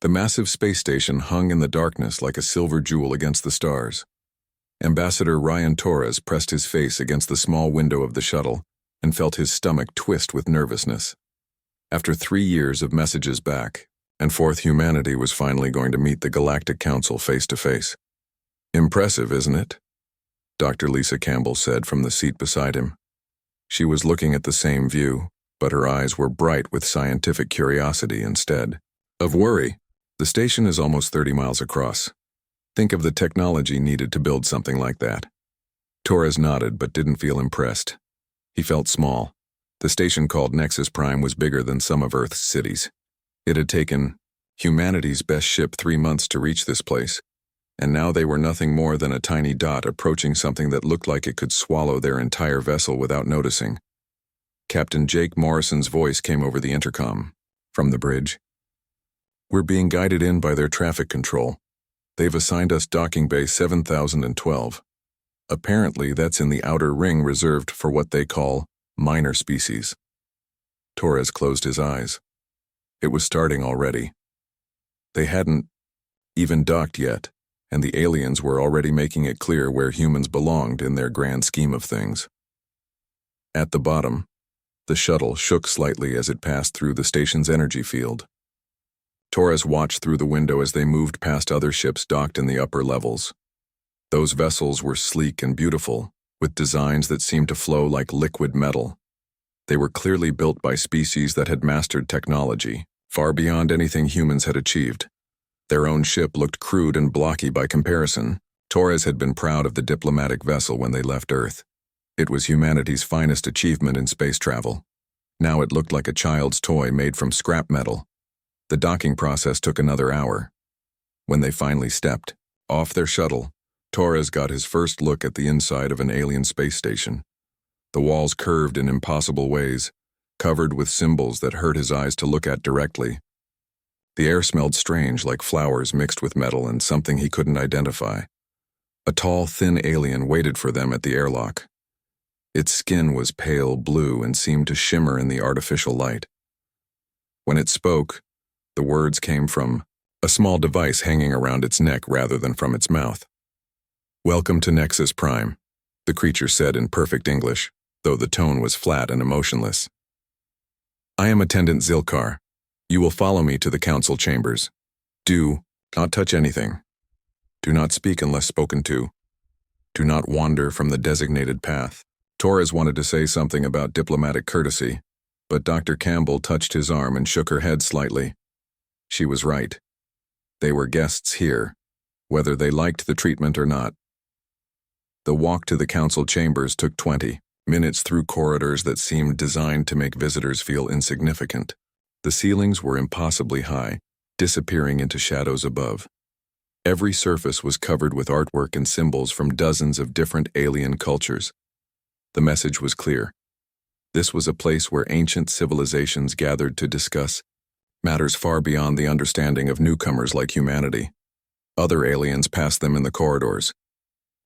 The massive space station hung in the darkness like a silver jewel against the stars. Ambassador Ryan Torres pressed his face against the small window of the shuttle and felt his stomach twist with nervousness. After 3 years of messages back and forth, humanity was finally going to meet the Galactic Council face to face. Impressive, isn't it? Dr. Lisa Campbell said from the seat beside him. She was looking at the same view, but her eyes were bright with scientific curiosity instead of worry. The station is almost 30 miles across. Think of the technology needed to build something like that. Torres nodded but didn't feel impressed. He felt small. The station called Nexus Prime was bigger than some of Earth's cities. It had taken humanity's best ship 3 months to reach this place, and now they were nothing more than a tiny dot approaching something that looked like it could swallow their entire vessel without noticing. Captain Jake Morrison's voice came over the intercom from the bridge. "We're being guided in by their traffic control. They've assigned us docking bay 7012. Apparently that's in the outer ring reserved for what they call minor species." Torres closed his eyes. It was starting already. They hadn't even docked yet, and the aliens were already making it clear where humans belonged in their grand scheme of things. At the bottom, the shuttle shook slightly as it passed through the station's energy field. Torres watched through the window as they moved past other ships docked in the upper levels. Those vessels were sleek and beautiful, with designs that seemed to flow like liquid metal. They were clearly built by species that had mastered technology, far beyond anything humans had achieved. Their own ship looked crude and blocky by comparison. Torres had been proud of the diplomatic vessel when they left Earth. It was humanity's finest achievement in space travel. Now it looked like a child's toy made from scrap metal. The docking process took another hour. When they finally stepped off their shuttle, Torres got his first look at the inside of an alien space station. The walls curved in impossible ways, covered with symbols that hurt his eyes to look at directly. The air smelled strange, like flowers mixed with metal and something he couldn't identify. A tall, thin alien waited for them at the airlock. Its skin was pale blue and seemed to shimmer in the artificial light. When it spoke, the words came from a small device hanging around its neck rather than from its mouth. "Welcome to Nexus Prime," the creature said in perfect English, though the tone was flat and emotionless. "I am Attendant Zilkar. You will follow me to the council chambers. Do not touch anything. Do not speak unless spoken to. Do not wander from the designated path." Torres wanted to say something about diplomatic courtesy, but Dr. Campbell touched his arm and shook her head slightly. She was right. They were guests here, whether they liked the treatment or not. The walk to the council chambers took 20 minutes through corridors that seemed designed to make visitors feel insignificant. The ceilings were impossibly high, disappearing into shadows above. Every surface was covered with artwork and symbols from dozens of different alien cultures. The message was clear. This was a place where ancient civilizations gathered to discuss matters far beyond the understanding of newcomers like humanity. Other aliens passed them in the corridors.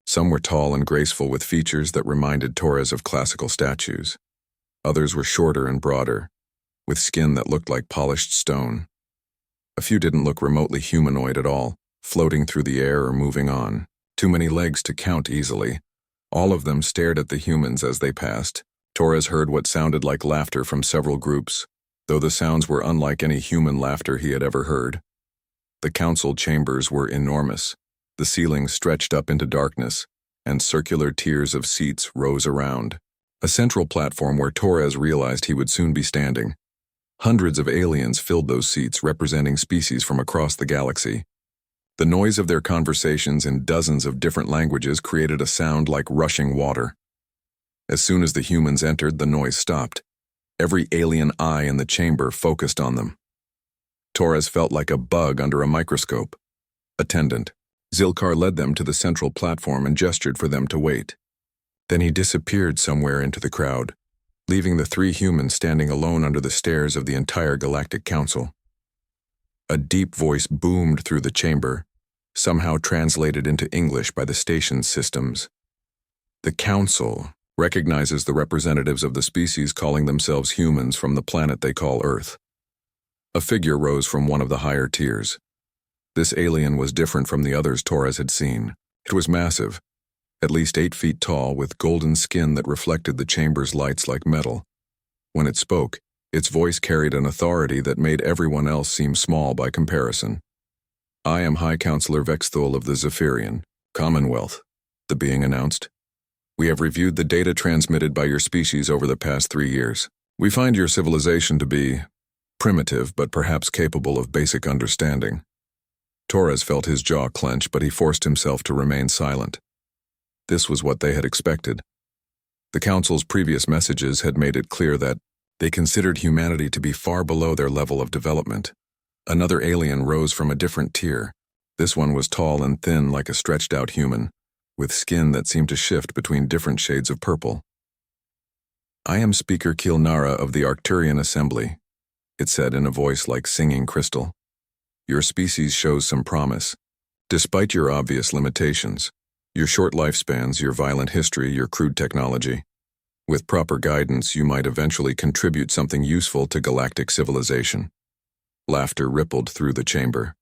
Some were tall and graceful with features that reminded Torres of classical statues. Others were shorter and broader, with skin that looked like polished stone. A few didn't look remotely humanoid at all, floating through the air or moving on. Too many legs to count easily. All of them stared at the humans as they passed. Torres heard what sounded like laughter from several groups, though the sounds were unlike any human laughter he had ever heard. The council chambers were enormous. The ceiling stretched up into darkness, and circular tiers of seats rose around. A central platform where Torres realized he would soon be standing. Hundreds of aliens filled those seats, representing species from across the galaxy. The noise of their conversations in dozens of different languages created a sound like rushing water. As soon as the humans entered, the noise stopped. Every alien eye in the chamber focused on them. Torres felt like a bug under a microscope. Attendant Zilkar led them to the central platform and gestured for them to wait. Then he disappeared somewhere into the crowd, leaving the 3 humans standing alone under the stares of the entire Galactic Council. A deep voice boomed through the chamber, somehow translated into English by the station's systems. "The Council recognizes the representatives of the species calling themselves humans from the planet they call Earth." A figure rose from one of the higher tiers, This alien was different from the others Torres had seen. It was massive, at least 8 feet tall, with golden skin that reflected the chamber's lights like metal. When it spoke, its voice carried an authority that made everyone else seem small by comparison. "I am High Counselor Vexthul of the Zephyrian Commonwealth," the being announced. "We have reviewed the data transmitted by your species over the past 3 years. We find your civilization to be primitive, but perhaps capable of basic understanding." Torres felt his jaw clench, but he forced himself to remain silent. This was what they had expected. The Council's previous messages had made it clear that they considered humanity to be far below their level of development. Another alien rose from a different tier. This one was tall and thin like a stretched-out human, with skin that seemed to shift between different shades of purple. "I am Speaker Kilnara of the Arcturian Assembly," it said in a voice like singing crystal. "Your species shows some promise. Despite your obvious limitations, your short lifespans, your violent history, your crude technology, with proper guidance, you might eventually contribute something useful to galactic civilization." Laughter rippled through the chamber.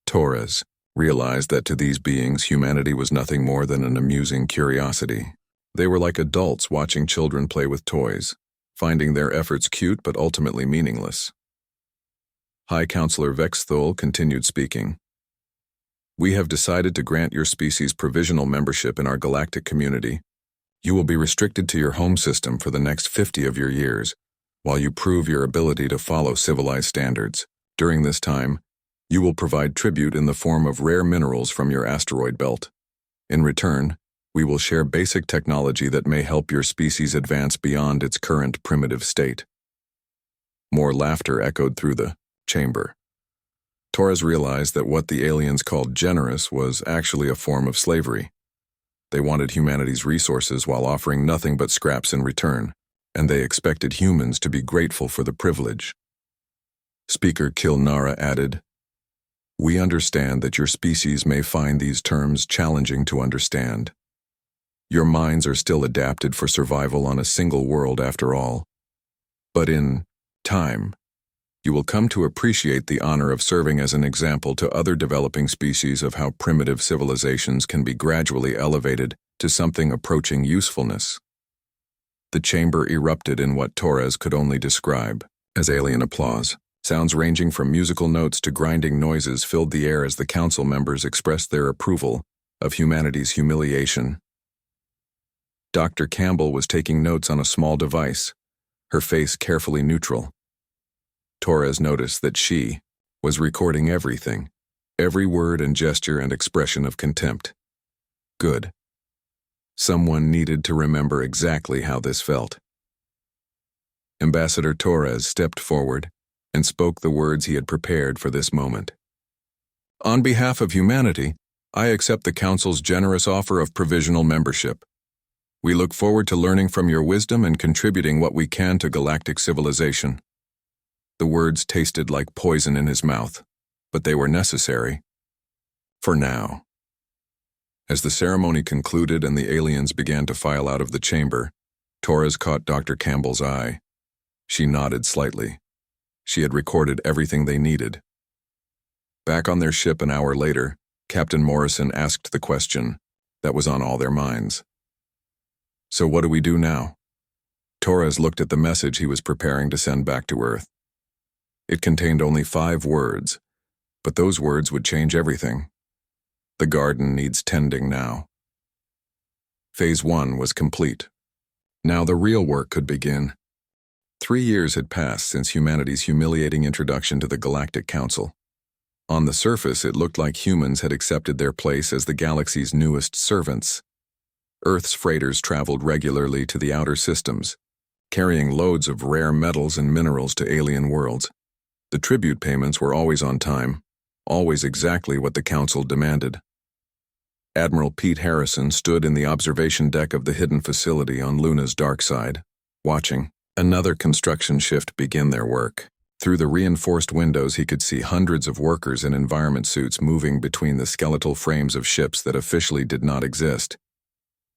Torres realized that to these beings, humanity was nothing more than an amusing curiosity. They were like adults watching children play with toys, finding their efforts cute but ultimately meaningless. High Counselor Vexthul continued speaking. "We have decided to grant your species provisional membership in our galactic community. You will be restricted to your home system for the next 50 of your years, while you prove your ability to follow civilized standards. During this time, you will provide tribute in the form of rare minerals from your asteroid belt. In return, we will share basic technology that may help your species advance beyond its current primitive state." More laughter echoed through the chamber. Torres realized that what the aliens called generous was actually a form of slavery. They wanted humanity's resources while offering nothing but scraps in return, and they expected humans to be grateful for the privilege. Speaker Kilnara added, "We understand that your species may find these terms challenging to understand. Your minds are still adapted for survival on a single world after all. But in time, you will come to appreciate the honor of serving as an example to other developing species of how primitive civilizations can be gradually elevated to something approaching usefulness." The chamber erupted in what Torres could only describe as alien applause. Sounds ranging from musical notes to grinding noises filled the air as the council members expressed their approval of humanity's humiliation. Dr. Campbell was taking notes on a small device, her face carefully neutral. Torres noticed that she was recording everything, every word and gesture and expression of contempt. Good. Someone needed to remember exactly how this felt. Ambassador Torres stepped forward and spoke the words he had prepared for this moment. "On behalf of humanity, I accept the Council's generous offer of provisional membership. We look forward to learning from your wisdom and contributing what we can to galactic civilization." The words tasted like poison in his mouth, but they were necessary. For now. As the ceremony concluded and the aliens began to file out of the chamber, Torres caught Dr. Campbell's eye. She nodded slightly. She had recorded everything they needed. Back on their ship an hour later, Captain Morrison asked the question that was on all their minds. "So what do we do now?" Torres looked at the message he was preparing to send back to Earth. It contained only 5 words, but those words would change everything. The garden needs tending now. Phase 1 was complete. Now the real work could begin. 3 years had passed since humanity's humiliating introduction to the Galactic Council. On the surface, it looked like humans had accepted their place as the galaxy's newest servants. Earth's freighters traveled regularly to the outer systems, carrying loads of rare metals and minerals to alien worlds. The tribute payments were always on time, always exactly what the Council demanded. Admiral Pete Harrison stood in the observation deck of the hidden facility on Luna's dark side, watching another construction shift begin their work. Through the reinforced windows, he could see hundreds of workers in environment suits moving between the skeletal frames of ships that officially did not exist.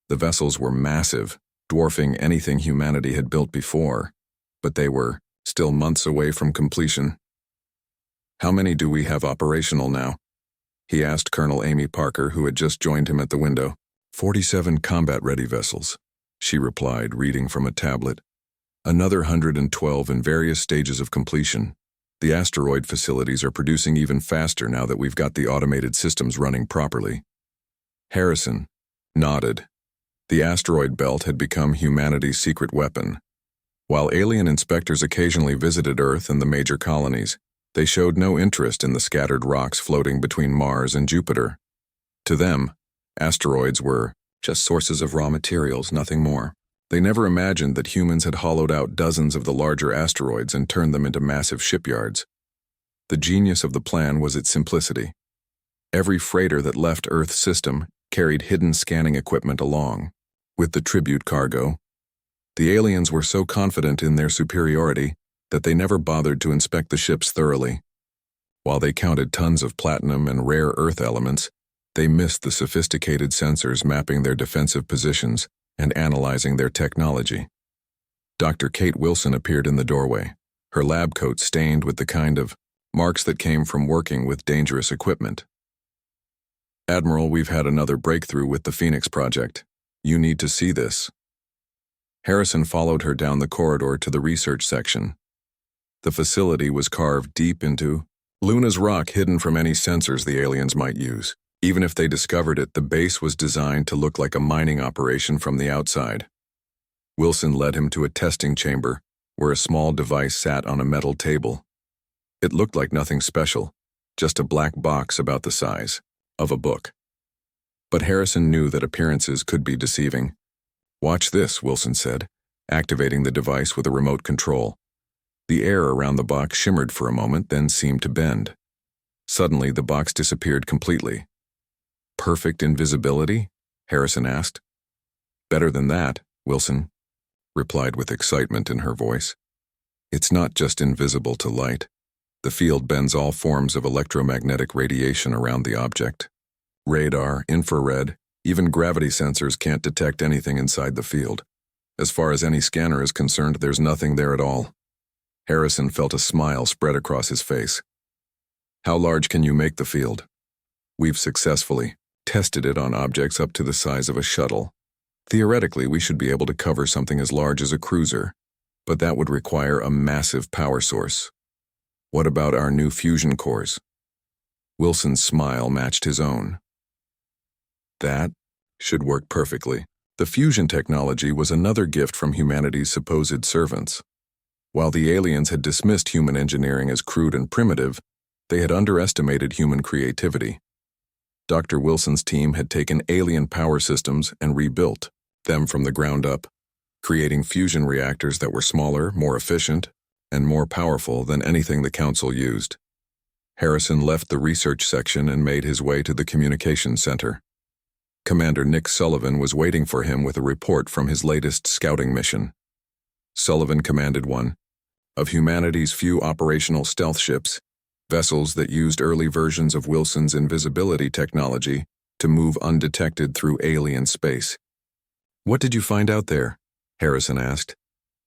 The vessels were massive, dwarfing anything humanity had built before, but they were still months away from completion. "How many do we have operational now?" he asked Colonel Amy Parker, who had just joined him at the window. 47 combat-ready vessels, she replied, reading from a tablet. Another 112 in various stages of completion. The asteroid facilities are producing even faster now that we've got the automated systems running properly. Harrison nodded. The asteroid belt had become humanity's secret weapon. While alien inspectors occasionally visited Earth and the major colonies, they showed no interest in the scattered rocks floating between Mars and Jupiter. To them, asteroids were just sources of raw materials, nothing more. They never imagined that humans had hollowed out dozens of the larger asteroids and turned them into massive shipyards. The genius of the plan was its simplicity. Every freighter that left Earth's system carried hidden scanning equipment along. With the tribute cargo, the aliens were so confident in their superiority that they never bothered to inspect the ships thoroughly. While they counted tons of platinum and rare Earth elements, they missed the sophisticated sensors mapping their defensive positions and analyzing their technology. Dr. Kate Wilson appeared in the doorway, her lab coat stained with the kind of marks that came from working with dangerous equipment. Admiral, we've had another breakthrough with the Phoenix project. You need to see this. Harrison followed her down the corridor to the research section. The facility was carved deep into Luna's rock, hidden from any sensors the aliens might use. Even if they discovered it, the base was designed to look like a mining operation from the outside. Wilson led him to a testing chamber, where a small device sat on a metal table. It looked like nothing special, just a black box about the size of a book. But Harrison knew that appearances could be deceiving. Watch this, Wilson said, activating the device with a remote control. The air around the box shimmered for a moment, then seemed to bend. Suddenly, the box disappeared completely. Perfect invisibility? Harrison asked. Better than that, Wilson replied with excitement in her voice. It's not just invisible to light. The field bends all forms of electromagnetic radiation around the object. Radar, infrared, even gravity sensors can't detect anything inside the field. As far as any scanner is concerned, there's nothing there at all. Harrison felt a smile spread across his face. How large can you make the field? We've successfully tested it on objects up to the size of a shuttle. Theoretically, we should be able to cover something as large as a cruiser, but that would require a massive power source. What about our new fusion cores? Wilson's smile matched his own. That should work perfectly. The fusion technology was another gift from humanity's supposed servants. While the aliens had dismissed human engineering as crude and primitive, they had underestimated human creativity. Dr. Wilson's team had taken alien power systems and rebuilt them from the ground up, creating fusion reactors that were smaller, more efficient, and more powerful than anything the Council used. Harrison left the research section and made his way to the communications center. Commander Nick Sullivan was waiting for him with a report from his latest scouting mission. Sullivan commanded one of humanity's few operational stealth ships, vessels that used early versions of Wilson's invisibility technology to move undetected through alien space. What did you find out there? Harrison asked.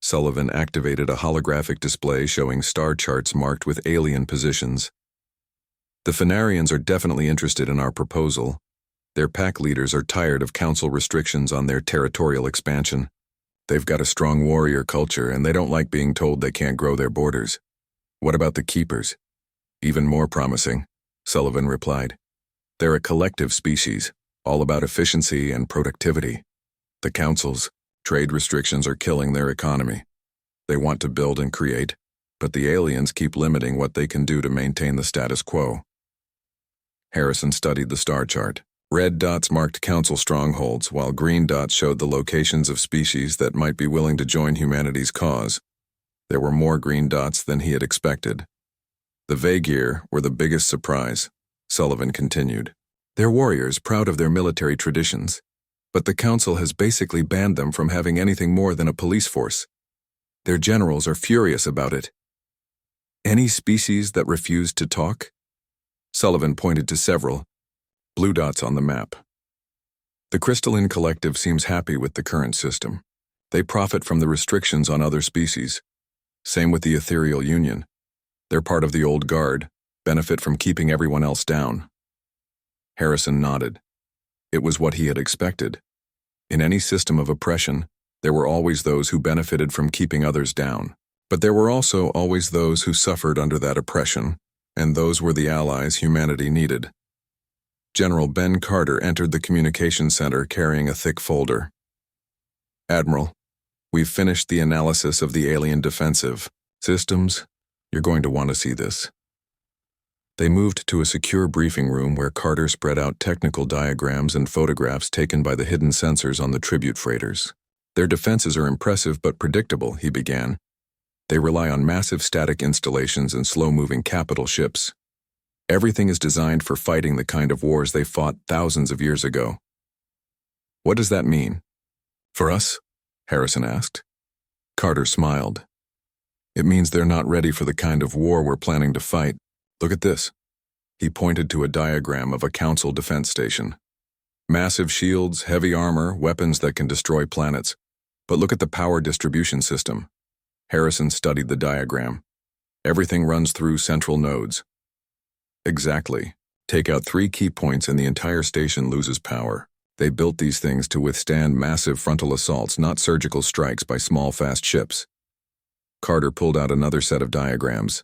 Sullivan activated a holographic display showing star charts marked with alien positions. The Phanarians are definitely interested in our proposal. Their pack leaders are tired of Council restrictions on their territorial expansion. They've got a strong warrior culture, and they don't like being told they can't grow their borders. What about the Keepers? Even more promising, Sullivan replied. They're a collective species, all about efficiency and productivity. The Council's trade restrictions are killing their economy. They want to build and create, but the aliens keep limiting what they can do to maintain the status quo. Harrison studied the star chart. Red dots marked Council strongholds, while green dots showed the locations of species that might be willing to join humanity's cause. There were more green dots than he had expected. The Vaegir were the biggest surprise, Sullivan continued. They're warriors proud of their military traditions, but the Council has basically banned them from having anything more than a police force. Their generals are furious about it. Any species that refused to talk? Sullivan pointed to several blue dots on the map. The Crystalline Collective seems happy with the current system. They profit from the restrictions on other species. Same with the Ethereal Union. They're part of the Old Guard, benefit from keeping everyone else down. Harrison nodded. It was what he had expected. In any system of oppression, there were always those who benefited from keeping others down. But there were also always those who suffered under that oppression, and those were the allies humanity needed. General Ben Carter entered the communication center carrying a thick folder. "Admiral, we've finished the analysis of the alien defensive systems. You're going to want to see this." They moved to a secure briefing room where Carter spread out technical diagrams and photographs taken by the hidden sensors on the tribute freighters. "Their defenses are impressive but predictable," he began. "They rely on massive static installations and slow-moving capital ships. Everything is designed for fighting the kind of wars they fought thousands of years ago." "What does that mean?" "For us?" Harrison asked. Carter smiled. "It means they're not ready for the kind of war we're planning to fight. Look at this." He pointed to a diagram of a Council defense station. "Massive shields, heavy armor, weapons that can destroy planets. But look at the power distribution system." Harrison studied the diagram. "Everything runs through central nodes." "Exactly. Take out 3 key points and the entire station loses power. They built these things to withstand massive frontal assaults, not surgical strikes by small, fast ships." Carter pulled out another set of diagrams.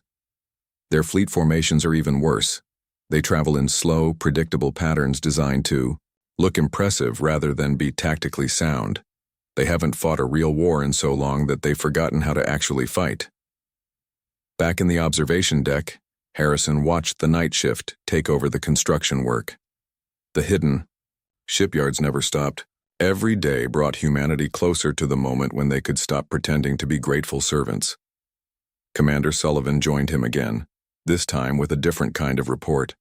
"Their fleet formations are even worse. They travel in slow, predictable patterns designed to look impressive rather than be tactically sound. They haven't fought a real war in so long that they've forgotten how to actually fight." Back in the observation deck, Harrison watched the night shift take over the construction work. The hidden shipyards never stopped. Every day brought humanity closer to the moment when they could stop pretending to be grateful servants. Commander Sullivan joined him again, this time with a different kind of report.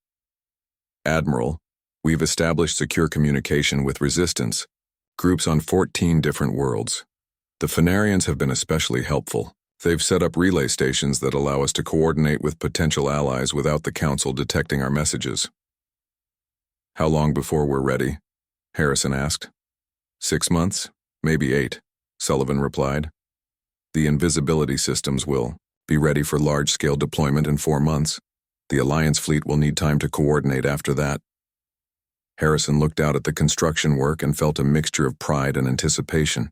"Admiral, we've established secure communication with resistance groups on 14 different worlds. The Phanarians have been especially helpful. They've set up relay stations that allow us to coordinate with potential allies without the Council detecting our messages." "How long before we're ready?" Harrison asked. 6 months, maybe 8, Sullivan replied. "The invisibility systems will be ready for large-scale deployment in 4 months. The Alliance fleet will need time to coordinate after that." Harrison looked out at the construction work and felt a mixture of pride and anticipation.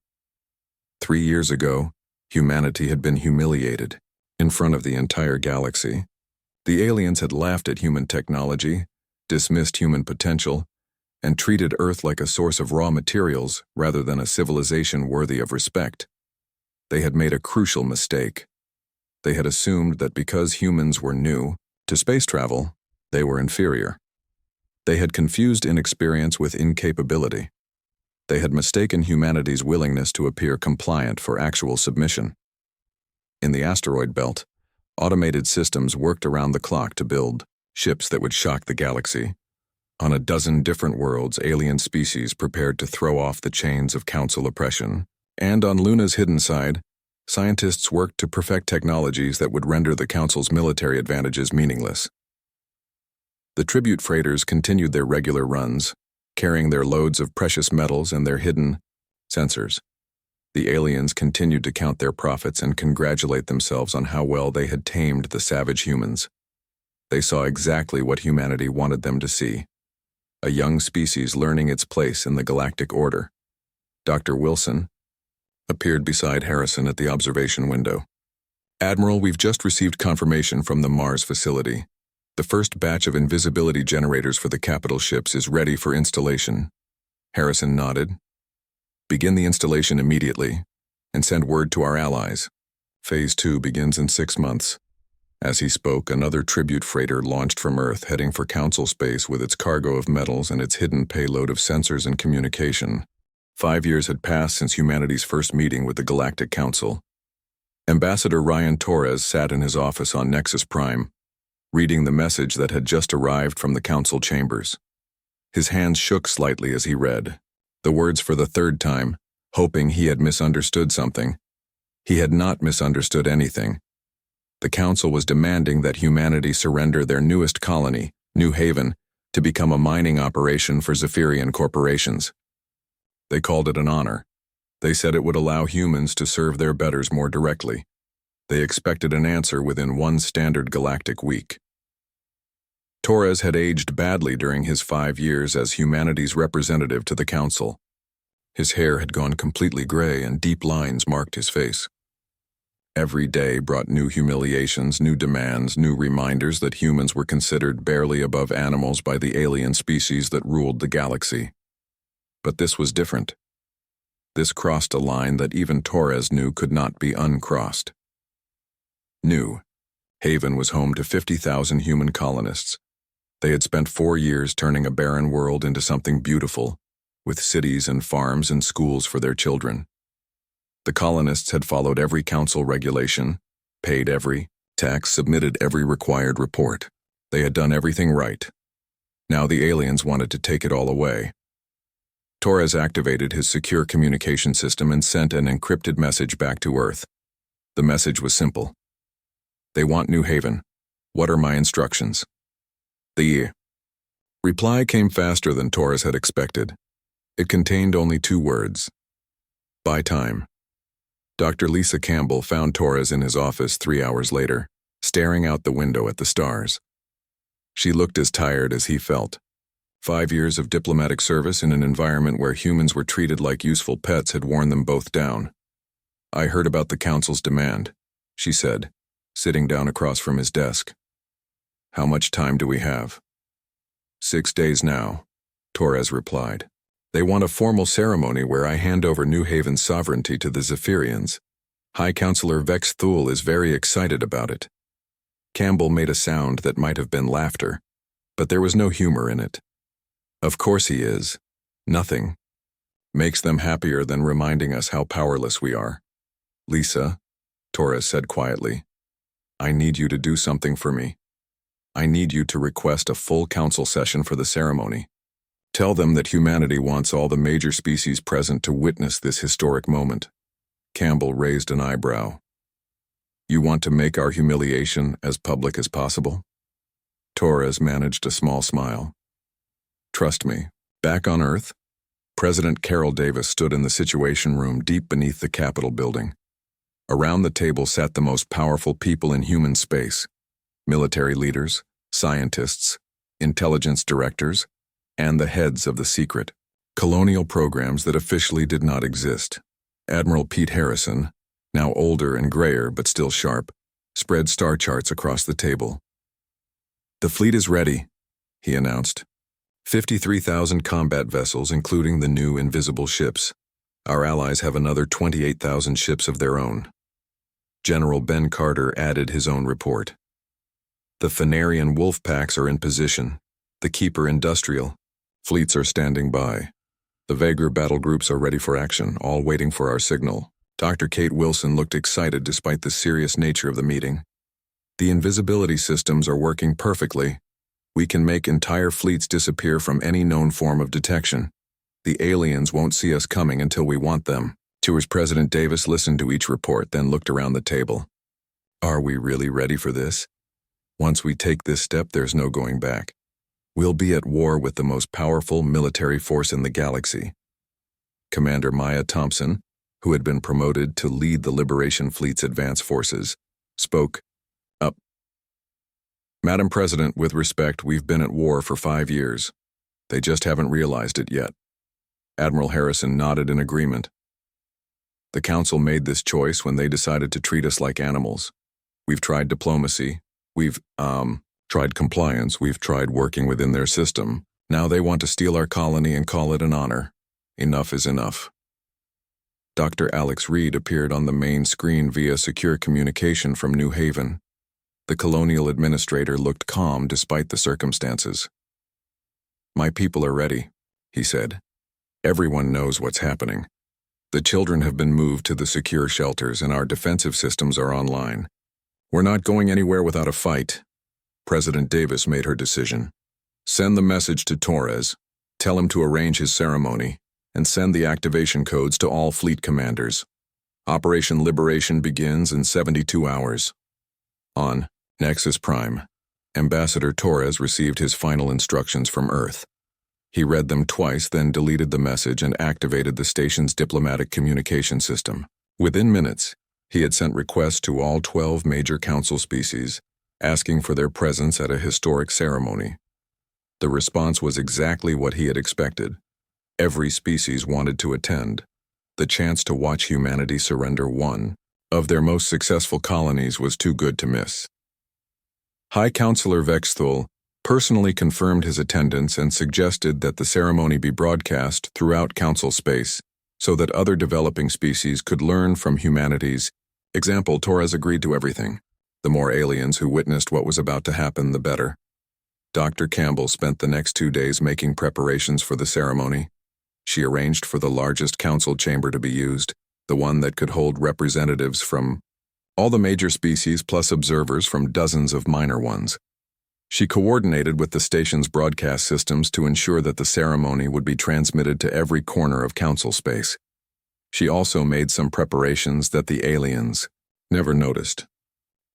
3 years ago, humanity had been humiliated in front of the entire galaxy. The aliens had laughed at human technology, dismissed human potential, and treated Earth like a source of raw materials rather than a civilization worthy of respect. They had made a crucial mistake. They had assumed that because humans were new to space travel, they were inferior. They had confused inexperience with incapability. They had mistaken humanity's willingness to appear compliant for actual submission. In the asteroid belt, automated systems worked around the clock to build ships that would shock the galaxy. On a dozen different worlds, alien species prepared to throw off the chains of Council oppression. And on Luna's hidden side, scientists worked to perfect technologies that would render the Council's military advantages meaningless. The tribute freighters continued their regular runs, carrying their loads of precious metals and their hidden sensors. The aliens continued to count their profits and congratulate themselves on how well they had tamed the savage humans. They saw exactly what humanity wanted them to see: a young species learning its place in the galactic order. Dr. Wilson appeared beside Harrison at the observation window. "Admiral, we've just received confirmation from the Mars facility. The first batch of invisibility generators for the capital ships is ready for installation." Harrison nodded. "Begin the installation immediately, and send word to our allies. Phase 2 begins in 6 months. As he spoke, another tribute freighter launched from Earth, heading for Council space with its cargo of metals and its hidden payload of sensors and communication. 5 years had passed since humanity's first meeting with the Galactic Council. Ambassador Ryan Torres sat in his office on Nexus Prime, reading the message that had just arrived from the Council chambers. His hands shook slightly as he read the words for the 3rd time, hoping he had misunderstood something. He had not misunderstood anything. The Council was demanding that humanity surrender their newest colony, New Haven, to become a mining operation for Zephyrian corporations. They called it an honor. They said it would allow humans to serve their betters more directly. They expected an answer within 1 standard galactic week. Torres had aged badly during his 5 years as humanity's representative to the Council. His hair had gone completely gray and deep lines marked his face. Every day brought new humiliations, new demands, new reminders that humans were considered barely above animals by the alien species that ruled the galaxy. But this was different. This crossed a line that even Torres knew could not be uncrossed. New Haven was home to 50,000 human colonists. They had spent 4 years turning a barren world into something beautiful, with cities and farms and schools for their children. The colonists had followed every council regulation, paid every tax, submitted every required report. They had done everything right. Now the aliens wanted to take it all away. Torres activated his secure communication system and sent an encrypted message back to Earth. The message was simple. They want New Haven. What are my instructions? The reply came faster than Torres had expected. It contained only 2 words. Buy time. Dr. Lisa Campbell found Torres in his office 3 hours later, staring out the window at the stars. She looked as tired as he felt. 5 years of diplomatic service in an environment where humans were treated like useful pets had worn them both down. I heard about the Council's demand, she said, sitting down across from his desk. How much time do we have? 6 days now, Torres replied. They want a formal ceremony where I hand over New Haven's sovereignty to the Zephyrians. High Counselor Vex Thule is very excited about it. Campbell made a sound that might have been laughter, but there was no humor in it. Of course he is. Nothing makes them happier than reminding us how powerless we are. Lisa, Torres said quietly, I need you to do something for me. I need you to request a full council session for the ceremony. Tell them that humanity wants all the major species present to witness this historic moment. Campbell raised an eyebrow. You want to make our humiliation as public as possible? Torres managed a small smile. Trust me, back on Earth, President Carol Davis stood in the Situation Room deep beneath the Capitol building. Around the table sat the most powerful people in human space: military leaders, scientists, intelligence directors, and the heads of the secret colonial programs that officially did not exist. Admiral Pete Harrison, now older and grayer but still sharp, spread star charts across the table. The fleet is ready, he announced. 53,000 combat vessels, including the new invisible ships. Our allies have another 28,000 ships of their own. General Ben Carter added his own report. The Fenarian wolf packs are in position. The Keeper Industrial fleets are standing by. The Vagrant battle groups are ready for action, all waiting for our signal. Dr. Kate Wilson looked excited despite the serious nature of the meeting. The invisibility systems are working perfectly. We can make entire fleets disappear from any known form of detection. The aliens won't see us coming until we want them. Tours President Davis listened to each report, then looked around the table. Are we really ready for this? Once we take this step, there's no going back. We'll be at war with the most powerful military force in the galaxy. Commander Maya Thompson, who had been promoted to lead the Liberation Fleet's advance forces, spoke up. Madam President, with respect, we've been at war for 5 years. They just haven't realized it yet. Admiral Harrison nodded in agreement. The Council made this choice when they decided to treat us like animals. We've tried diplomacy. We've, tried compliance. We've tried working within their system. Now they want to steal our colony and call it an honor. Enough is enough. Dr. Alex Reed appeared on the main screen via secure communication from New Haven. The colonial administrator looked calm despite the circumstances. My people are ready, he said. Everyone knows what's happening. The children have been moved to the secure shelters and our defensive systems are online. We're not going anywhere without a fight. President Davis made her decision. Send the message to Torres, tell him to arrange his ceremony, and send the activation codes to all fleet commanders. Operation Liberation begins in 72 hours. On Nexus Prime, Ambassador Torres received his final instructions from Earth. He read them twice, then deleted the message and activated the station's diplomatic communication system. Within minutes, he had sent requests to all 12 major council species, asking for their presence at a historic ceremony. The response was exactly what he had expected. Every species wanted to attend. The chance to watch humanity surrender one of their most successful colonies was too good to miss. High Counselor Vexthul personally confirmed his attendance and suggested that the ceremony be broadcast throughout council space so that other developing species could learn from humanity's example. Torres agreed to everything. The more aliens who witnessed what was about to happen, the better. Dr. Campbell spent the next 2 days making preparations for the ceremony. She arranged for the largest council chamber to be used, the one that could hold representatives from all the major species plus observers from dozens of minor ones. She coordinated with the station's broadcast systems to ensure that the ceremony would be transmitted to every corner of council space. She also made some preparations that the aliens never noticed.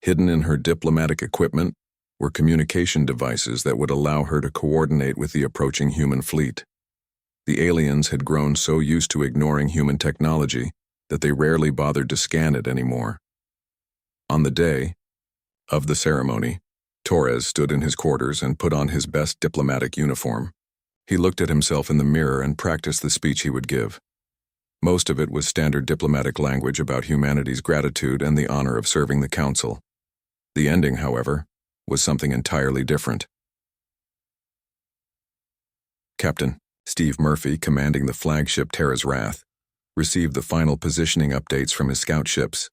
Hidden in her diplomatic equipment were communication devices that would allow her to coordinate with the approaching human fleet. The aliens had grown so used to ignoring human technology that they rarely bothered to scan it anymore. On the day of the ceremony, Torres stood in his quarters and put on his best diplomatic uniform. He looked at himself in the mirror and practiced the speech he would give. Most of it was standard diplomatic language about humanity's gratitude and the honor of serving the council. The ending, however, was something entirely different. Captain Steve Murphy, commanding the flagship Terra's Wrath, received the final positioning updates from his scout ships.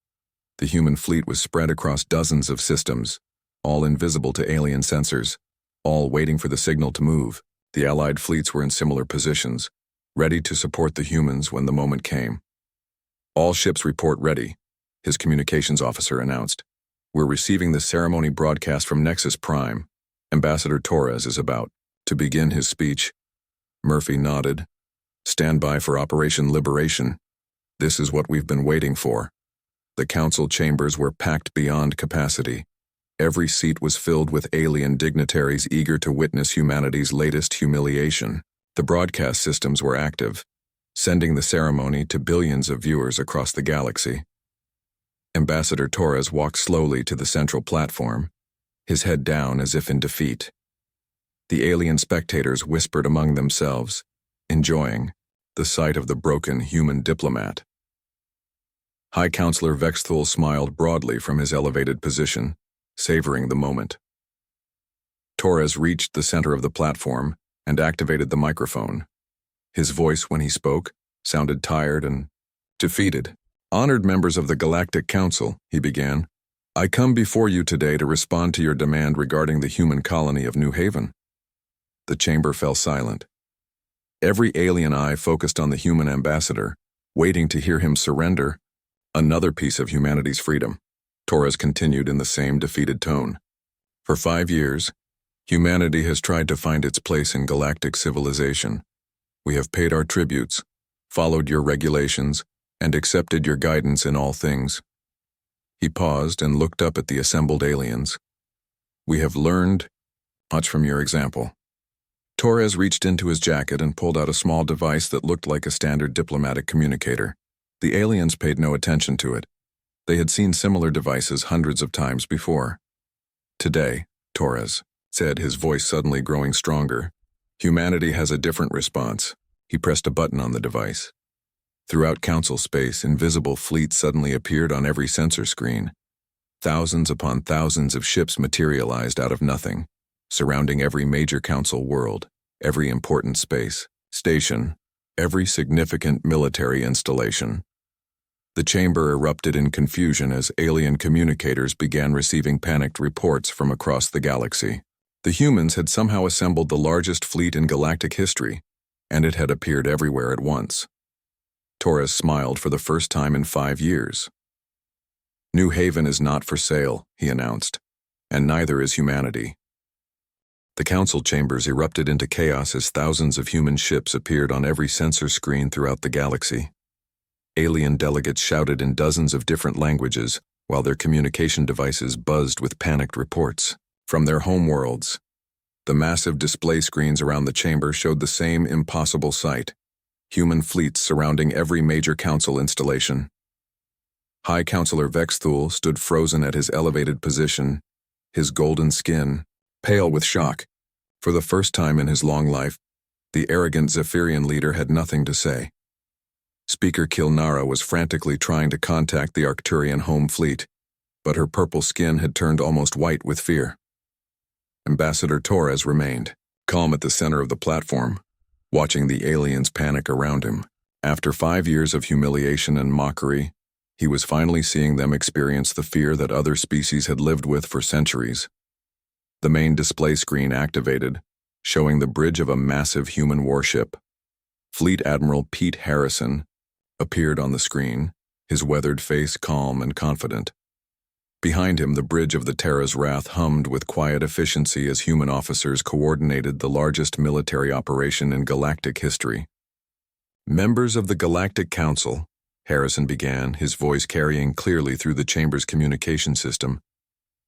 The human fleet was spread across dozens of systems, all invisible to alien sensors, all waiting for the signal to move. The Allied fleets were in similar positions, ready to support the humans when the moment came. "All ships report ready," his communications officer announced. "We're receiving the ceremony broadcast from Nexus Prime. Ambassador Torres is about to begin his speech." Murphy nodded. "Stand by for Operation Liberation. This is what we've been waiting for." The council chambers were packed beyond capacity. Every seat was filled with alien dignitaries eager to witness humanity's latest humiliation. The broadcast systems were active, sending the ceremony to billions of viewers across the galaxy. Ambassador Torres walked slowly to the central platform, his head down as if in defeat. The alien spectators whispered among themselves, enjoying the sight of the broken human diplomat. High Counselor Vexthul smiled broadly from his elevated position, savoring the moment. Torres reached the center of the platform and activated the microphone. His voice, when he spoke, sounded tired and defeated. "Honored members of the Galactic Council," he began, "I come before you today to respond to your demand regarding the human colony of New Haven." The chamber fell silent. Every alien eye focused on the human ambassador, waiting to hear him surrender another piece of humanity's freedom. Torres continued in the same defeated tone. "For 5 years, humanity has tried to find its place in galactic civilization. We have paid our tributes, followed your regulations, and accepted your guidance in all things." He paused and looked up at the assembled aliens. "We have learned much from your example." Torres reached into his jacket and pulled out a small device that looked like a standard diplomatic communicator. The aliens paid no attention to it. They had seen similar devices hundreds of times before. "Today," Torres said, his voice suddenly growing stronger, "humanity has a different response." He pressed a button on the device. Throughout council space, invisible fleets suddenly appeared on every sensor screen. Thousands upon thousands of ships materialized out of nothing, surrounding every major council world, every important space station, every significant military installation. The chamber erupted in confusion as alien communicators began receiving panicked reports from across the galaxy. The humans had somehow assembled the largest fleet in galactic history, and it had appeared everywhere at once. Torres smiled for the first time in 5 years. "New Haven is not for sale," he announced, "and neither is humanity." The council chambers erupted into chaos as thousands of human ships appeared on every sensor screen throughout the galaxy. Alien delegates shouted in dozens of different languages, while their communication devices buzzed with panicked reports from their homeworlds. The massive display screens around the chamber showed the same impossible sight: human fleets surrounding every major council installation. High Counselor Vexthul stood frozen at his elevated position, his golden skin pale with shock. For the first time in his long life, the arrogant Zephyrian leader had nothing to say. Speaker Kilnara was frantically trying to contact the Arcturian home fleet, but her purple skin had turned almost white with fear. Ambassador Torres remained, calm at the center of the platform, watching the aliens panic around him. After 5 years of humiliation and mockery, he was finally seeing them experience the fear that other species had lived with for centuries. The main display screen activated, showing the bridge of a massive human warship. Fleet Admiral Pete Harrison appeared on the screen, his weathered face calm and confident. Behind him, the bridge of the Terra's Wrath hummed with quiet efficiency as human officers coordinated the largest military operation in galactic history. Members of the Galactic Council, Harrison began, his voice carrying clearly through the chamber's communication system.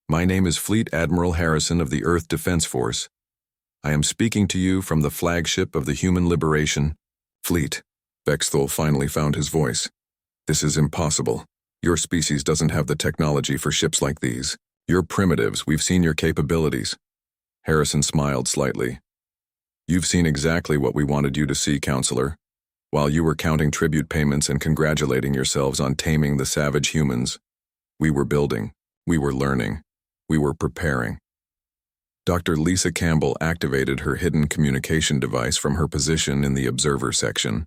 My name is Fleet Admiral Harrison of the Earth Defense Force. I am speaking to you from the flagship of the Human Liberation Fleet. Vexthul finally found his voice. This is impossible. Your species doesn't have the technology for ships like these. You're primitives, we've seen your capabilities. Harrison smiled slightly. You've seen exactly what we wanted you to see, Counselor. While you were counting tribute payments and congratulating yourselves on taming the savage humans, we were building, we were learning, we were preparing. Dr. Lisa Campbell activated her hidden communication device from her position in the observer section.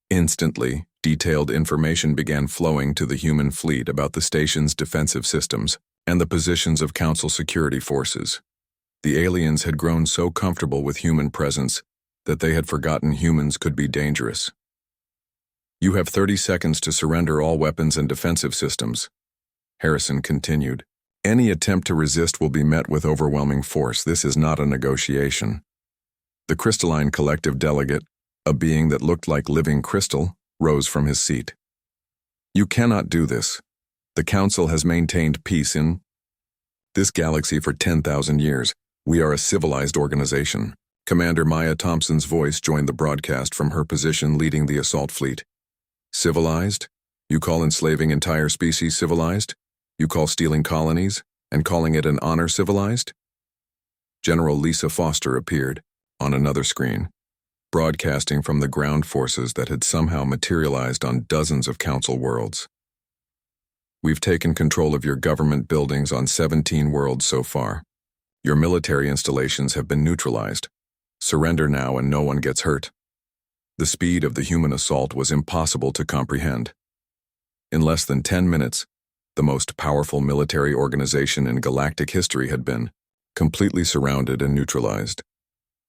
Instantly, detailed information began flowing to the human fleet about the station's defensive systems and the positions of Council security forces. The aliens had grown so comfortable with human presence that they had forgotten humans could be dangerous. You have 30 seconds to surrender all weapons and defensive systems. Harrison continued. Any attempt to resist will be met with overwhelming force. This is not a negotiation. The crystalline collective delegate, a being that looked like living crystal, rose from his seat. You cannot do this. The Council has maintained peace in this galaxy for 10,000 years. We are a civilized organization. Commander Maya Thompson's voice joined the broadcast from her position leading the assault fleet. Civilized? You call enslaving entire species civilized? You call stealing colonies and calling it an honor civilized? General Lisa Foster appeared on another screen, broadcasting from the ground forces that had somehow materialized on dozens of Council worlds. We've taken control of your government buildings on 17 worlds so far. Your military installations have been neutralized. Surrender now and no one gets hurt. The speed of the human assault was impossible to comprehend. In less than 10 minutes, the most powerful military organization in galactic history had been completely surrounded and neutralized.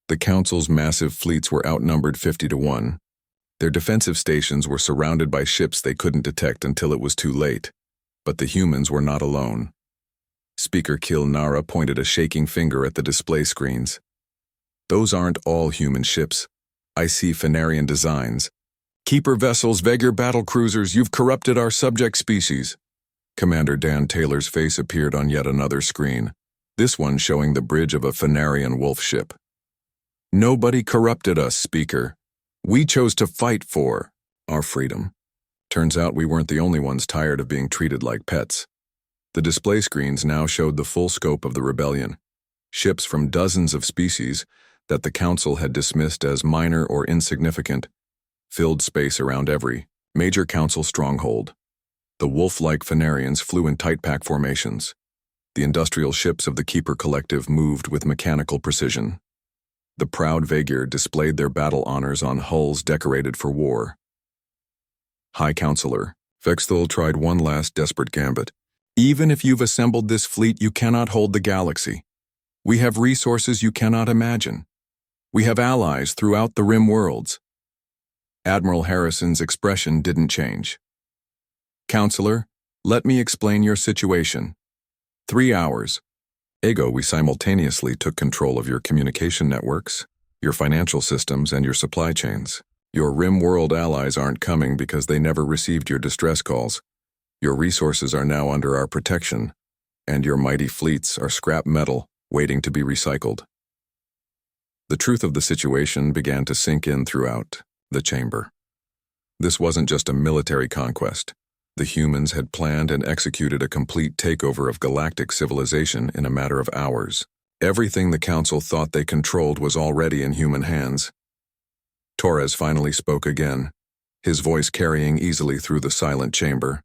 The Council's massive fleets were outnumbered 50-1. Their defensive stations were surrounded by ships they couldn't detect until it was too late. But the humans were not alone. Speaker Kilnara pointed a shaking finger at the display screens. Those aren't all human ships. I see Fenarian designs. Keeper vessels, Vegir battle cruisers, you've corrupted our subject species. Commander Dan Taylor's face appeared on yet another screen, this one showing the bridge of a Fenarian wolf ship. Nobody corrupted us, Speaker. We chose to fight for our freedom. Turns out we weren't the only ones tired of being treated like pets. The display screens now showed the full scope of the rebellion. Ships from dozens of species that the Council had dismissed as minor or insignificant filled space around every major Council stronghold. The wolf-like Fenarians flew in tight pack formations. The industrial ships of the Keeper Collective moved with mechanical precision. The proud Vegir displayed their battle honors on hulls decorated for war. High Counselor, Vexthul tried one last desperate gambit. Even if you've assembled this fleet, you cannot hold the galaxy. We have resources you cannot imagine. We have allies throughout the Rim worlds. Admiral Harrison's expression didn't change. Counselor, let me explain your situation. 3 hours. Ego, we simultaneously took control of your communication networks, your financial systems, and your supply chains. Your Rim world allies aren't coming because they never received your distress calls. Your resources are now under our protection, and your mighty fleets are scrap metal waiting to be recycled. The truth of the situation began to sink in throughout the chamber. This wasn't just a military conquest. The humans had planned and executed a complete takeover of galactic civilization in a matter of hours. Everything the Council thought they controlled was already in human hands. Torres finally spoke again, his voice carrying easily through the silent chamber.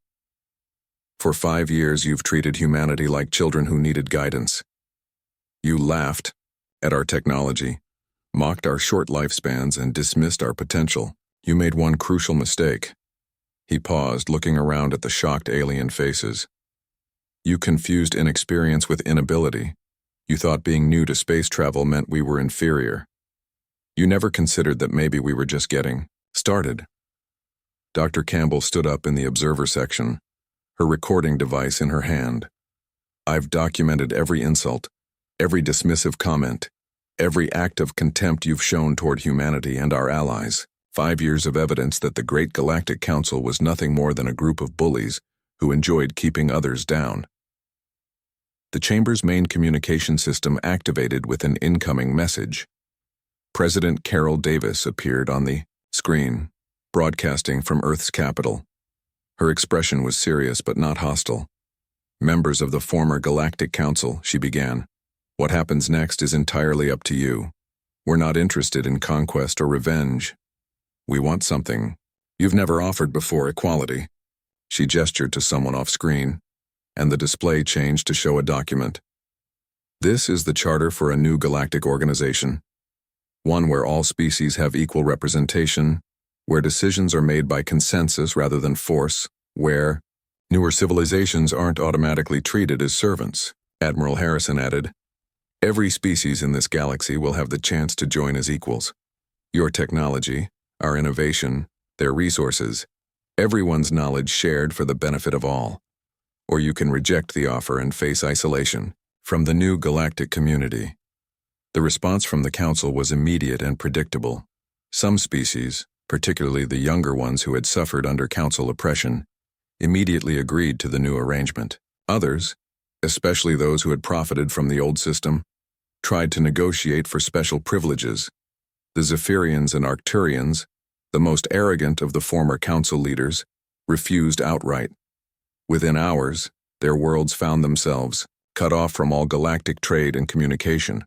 For 5 years you've treated humanity like children who needed guidance. You laughed at our technology, mocked our short lifespans, and dismissed our potential. You made one crucial mistake. He paused, looking around at the shocked alien faces. You confused inexperience with inability. You thought being new to space travel meant we were inferior. You never considered that maybe we were just getting started. Dr. Campbell stood up in the observer section, her recording device in her hand. I've documented every insult, every dismissive comment, every act of contempt you've shown toward humanity and our allies. 5 years of evidence that the Great Galactic Council was nothing more than a group of bullies who enjoyed keeping others down. The chamber's main communication system activated with an incoming message. President Carol Davis appeared on the screen, broadcasting from Earth's capital. Her expression was serious but not hostile. Members of the former Galactic Council, she began. What happens next is entirely up to you. We're not interested in conquest or revenge. We want something you've never offered before: equality. She gestured to someone off screen, and the display changed to show a document. This is the charter for a new galactic organization. One where all species have equal representation, where decisions are made by consensus rather than force, where newer civilizations aren't automatically treated as servants. Admiral Harrison added, every species in this galaxy will have the chance to join as equals. Your technology, our innovation, their resources, everyone's knowledge shared for the benefit of all. Or you can reject the offer and face isolation from the new galactic community. The response from the Council was immediate and predictable. Some species, particularly the younger ones who had suffered under Council oppression, immediately agreed to the new arrangement. Others, especially those who had profited from the old system, tried to negotiate for special privileges. The Zephyrians and Arcturians, the most arrogant of the former Council leaders, refused outright. Within hours, their worlds found themselves cut off from all galactic trade and communication.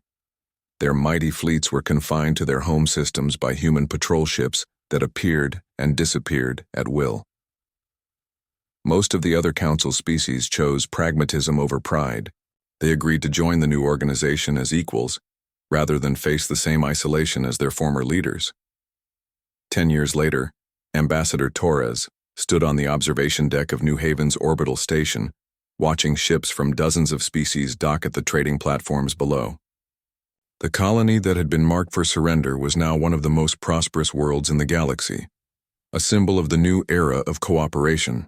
Their mighty fleets were confined to their home systems by human patrol ships that appeared and disappeared at will. Most of the other Council species chose pragmatism over pride. They agreed to join the new organization as equals, rather than face the same isolation as their former leaders. 10 years later, Ambassador Torres stood on the observation deck of New Haven's orbital station, watching ships from dozens of species dock at the trading platforms below. The colony that had been marked for surrender was now one of the most prosperous worlds in the galaxy, a symbol of the new era of cooperation.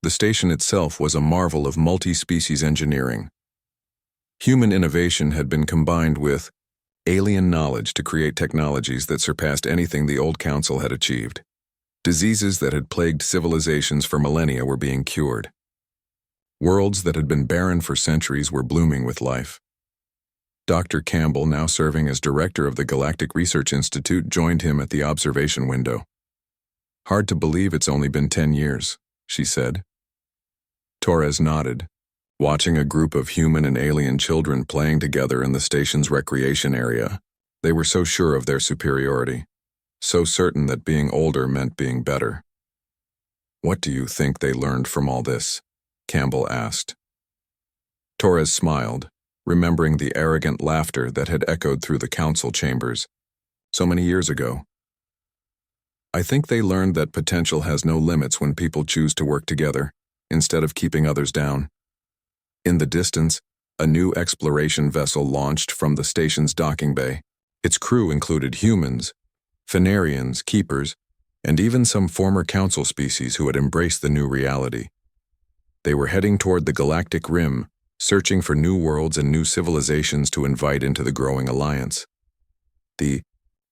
The station itself was a marvel of multi-species engineering. Human innovation had been combined with alien knowledge to create technologies that surpassed anything the old Council had achieved. Diseases that had plagued civilizations for millennia were being cured. Worlds that had been barren for centuries were blooming with life. Dr. Campbell, now serving as director of the Galactic Research Institute, joined him at the observation window. Hard to believe it's only been 10 years, she said. Torres nodded, watching a group of human and alien children playing together in the station's recreation area. They were so sure of their superiority, so certain that being older meant being better. What do you think they learned from all this? Campbell asked. Torres smiled, remembering the arrogant laughter that had echoed through the Council chambers so many years ago. I think they learned that potential has no limits when people choose to work together, instead of keeping others down. In the distance, a new exploration vessel launched from the station's docking bay. Its crew included humans, Phanarians, keepers, and even some former Council species who had embraced the new reality. They were heading toward the galactic rim, searching for new worlds and new civilizations to invite into the growing alliance. The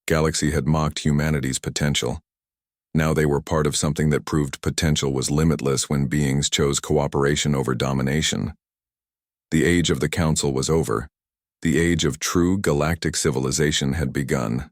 galaxy had mocked humanity's potential. Now they were part of something that proved potential was limitless when beings chose cooperation over domination. The age of the Council was over. The age of true galactic civilization had begun.